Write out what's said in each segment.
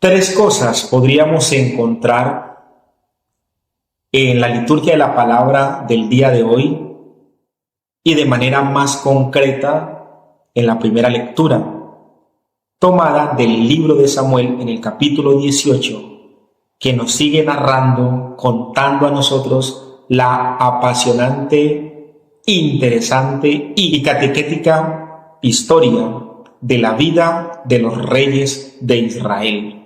Tres cosas podríamos encontrar en la liturgia de la palabra del día de hoy y de manera más concreta en la primera lectura, tomada del libro de Samuel en el capítulo 18, que nos sigue narrando, contando a nosotros la apasionante, interesante y catequética historia de la vida de los reyes de Israel.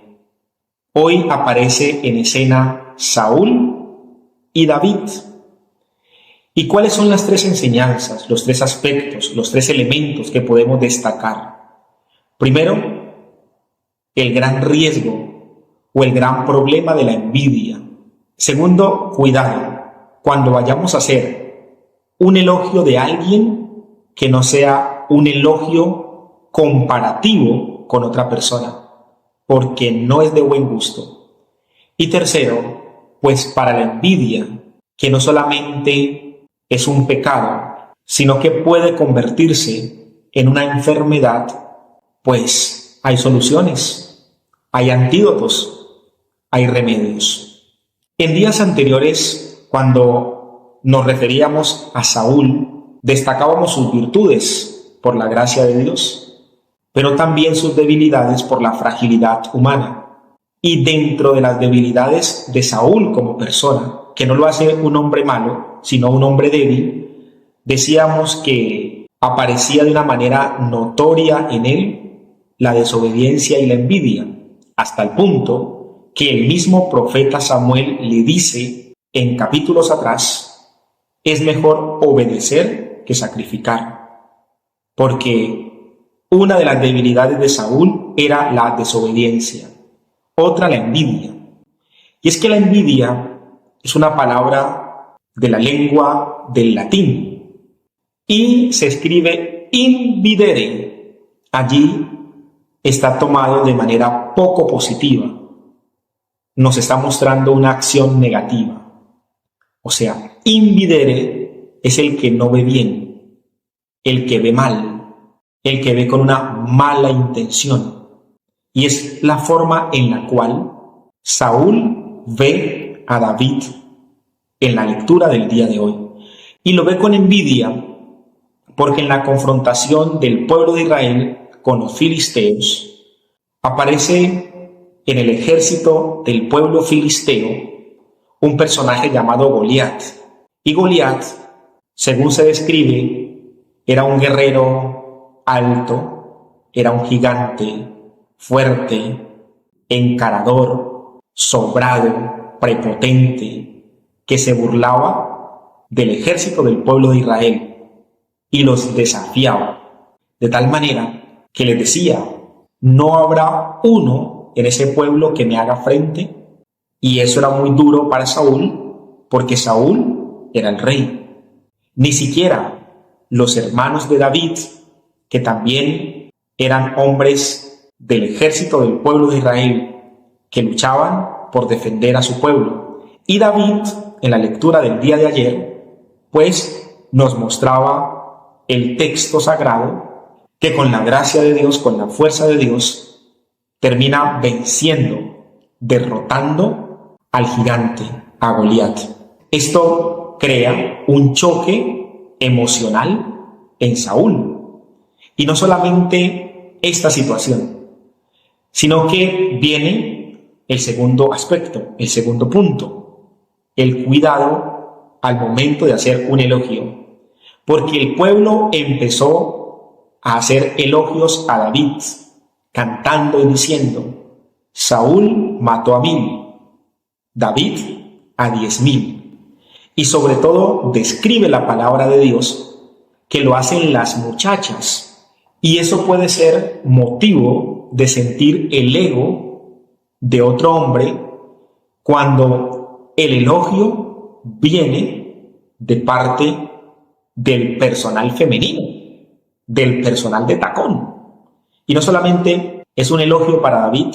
Hoy aparece en escena Saúl y David. ¿Y cuáles son las tres enseñanzas, los tres aspectos, los tres elementos que podemos destacar? Primero, el gran riesgo o el gran problema de la envidia. Segundo, cuidado cuando vayamos a hacer un elogio de alguien que no sea un elogio comparativo con otra persona, porque no es de buen gusto. Y tercero, pues para la envidia, que no solamente es un pecado, sino que puede convertirse en una enfermedad, pues hay soluciones, hay antídotos, hay remedios. En días anteriores, cuando nos referíamos a Saúl, destacábamos sus virtudes por la gracia de Dios, pero también sus debilidades por la fragilidad humana. Y dentro de las debilidades de Saúl como persona, que no lo hace un hombre malo, sino un hombre débil, decíamos que aparecía de una manera notoria en él la desobediencia y la envidia, hasta el punto que el mismo profeta Samuel le dice en capítulos atrás: es mejor obedecer que sacrificar, porque una de las debilidades de Saúl era la desobediencia, otra la envidia. Y es que la envidia es una palabra de la lengua del latín y se escribe invidere. Allí está tomado de manera poco positiva. Nos está mostrando una acción negativa. O sea, invidere es el que no ve bien, el que ve mal, el que ve con una mala intención. Y es la forma en la cual Saúl ve a David en la lectura del día de hoy. Y lo ve con envidia porque en la confrontación del pueblo de Israel con los filisteos aparece en el ejército del pueblo filisteo un personaje llamado Goliat. Y Goliat, según se describe, era un guerrero alto, era un gigante, fuerte, encarador, sobrado, prepotente, que se burlaba del ejército del pueblo de Israel y los desafiaba, de tal manera que les decía: no habrá uno en ese pueblo que me haga frente. Y eso era muy duro para Saúl, porque Saúl era el rey. Ni siquiera los hermanos de David, que también eran hombres del ejército del pueblo de Israel, que luchaban por defender a su pueblo. Y David, en la lectura del día de ayer, pues nos mostraba el texto sagrado que con la gracia de Dios, con la fuerza de Dios, termina venciendo, derrotando al gigante, a Goliat. Esto crea un choque emocional en Saúl. Y no solamente esta situación, sino que viene el segundo aspecto, el segundo punto, el cuidado al momento de hacer un elogio. Porque el pueblo empezó a hacer elogios a David, cantando y diciendo: Saúl mató a 1000, David a 10.000. Y sobre todo describe la palabra de Dios que lo hacen las muchachas. Y eso puede ser motivo de sentir el ego de otro hombre cuando el elogio viene de parte del personal femenino, del personal de tacón. Y no solamente es un elogio para David,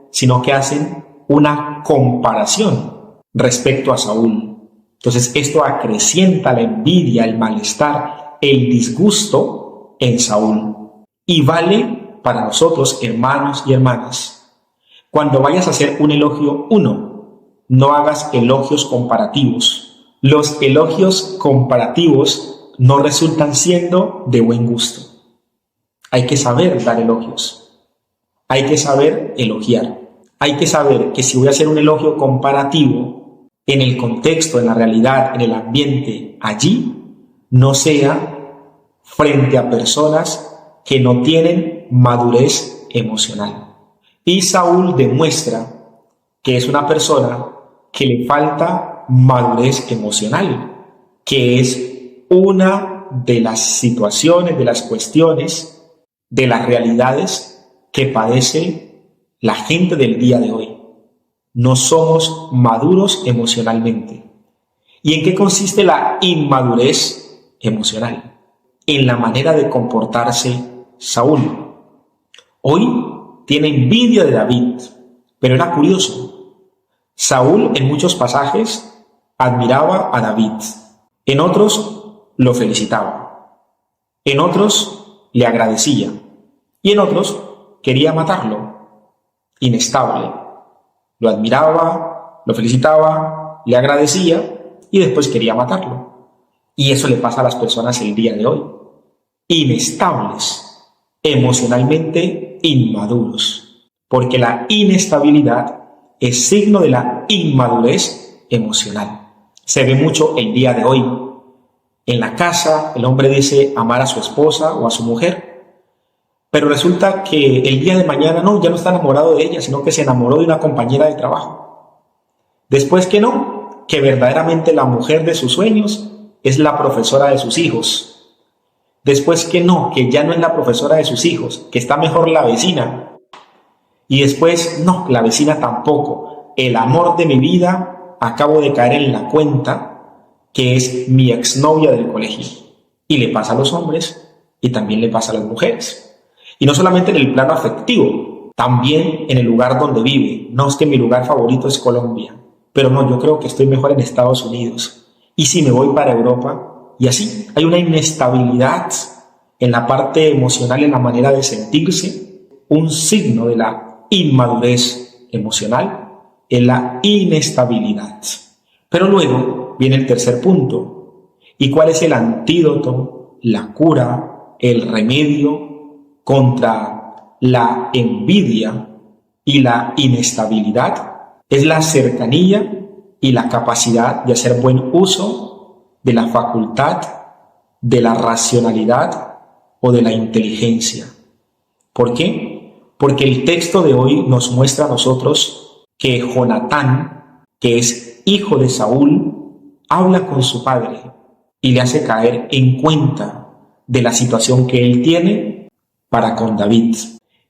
sino que hacen una comparación respecto a Saúl. Entonces esto acrecienta la envidia, el malestar, el disgusto en Saúl. Y vale para nosotros, hermanos y hermanas, Cuando vayas a hacer un elogio, no hagas elogios comparativos. Los elogios comparativos no resultan siendo de buen gusto. Hay que saber dar elogios. Hay que saber elogiar. Hay que saber que si voy a hacer un elogio comparativo, en el contexto, en la realidad, en el ambiente, allí, no sea frente a personas que no tienen madurez emocional. Y Saúl demuestra que es una persona que le falta madurez emocional, que es una de las situaciones, de las cuestiones, de las realidades que padece la gente del día de hoy. No somos maduros emocionalmente. ¿Y en qué consiste la inmadurez emocional? En la manera de comportarse Saúl. Hoy tiene envidia de David, pero era curioso. Saúl en muchos pasajes admiraba a David, en otros lo felicitaba, en otros le agradecía y en otros quería matarlo. Inestable. Lo admiraba, lo felicitaba, le agradecía y después quería matarlo. Y eso le pasa a las personas el día de hoy. Inestables, emocionalmente inmaduros, porque la inestabilidad es signo de la inmadurez emocional. Se ve mucho el día de hoy. En la casa, el hombre dice amar a su esposa o a su mujer, pero resulta que el día de mañana ya no está enamorado de ella, sino que se enamoró de una compañera de trabajo. Después que verdaderamente la mujer de sus sueños es la profesora de sus hijos. Después que ya no es la profesora de sus hijos, que está mejor la vecina. Y después la vecina tampoco. El amor de mi vida, acabo de caer en la cuenta que es mi exnovia del colegio. Y le pasa a los hombres y también le pasa a las mujeres. Y no solamente en el plano afectivo, también en el lugar donde vive. No es que mi lugar favorito es Colombia, pero yo creo que estoy mejor en Estados Unidos. Y si me voy para Europa, y así hay una inestabilidad en la parte emocional, en la manera de sentirse. Un signo de la inmadurez emocional es la inestabilidad. Pero luego viene el tercer punto. ¿Y cuál es el antídoto, la cura, el remedio contra la envidia y la inestabilidad? Es la cercanía y la capacidad de hacer buen uso de la facultad, de la racionalidad o de la inteligencia. ¿Por qué? Porque el texto de hoy nos muestra a nosotros que Jonatán, que es hijo de Saúl, habla con su padre y le hace caer en cuenta de la situación que él tiene para con David.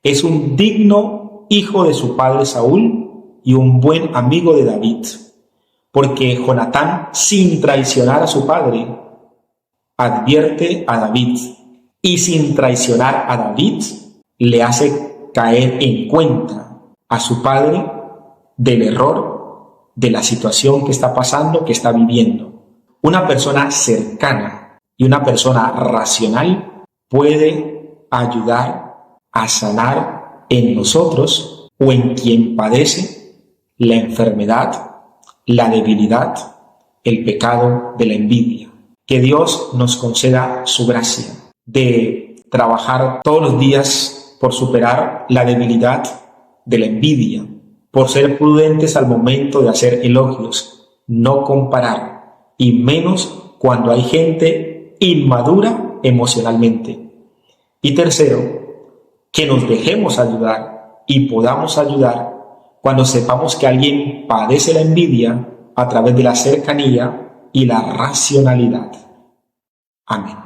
Es un digno hijo de su padre Saúl y un buen amigo de David, porque Jonatán, sin traicionar a su padre, advierte a David, y sin traicionar a David, le hace caer en cuenta a su padre del error, de la situación que está pasando, que está viviendo. Una persona cercana y una persona racional puede ayudar a sanar en nosotros o en quien padece la enfermedad, la debilidad, el pecado de la envidia. Que Dios nos conceda su gracia de trabajar todos los días por superar la debilidad de la envidia, por ser prudentes al momento de hacer elogios, no comparar, y menos cuando hay gente inmadura emocionalmente. Y tercero, que nos dejemos ayudar y podamos ayudar cuando sepamos que alguien padece la envidia a través de la cercanía y la racionalidad. Amén.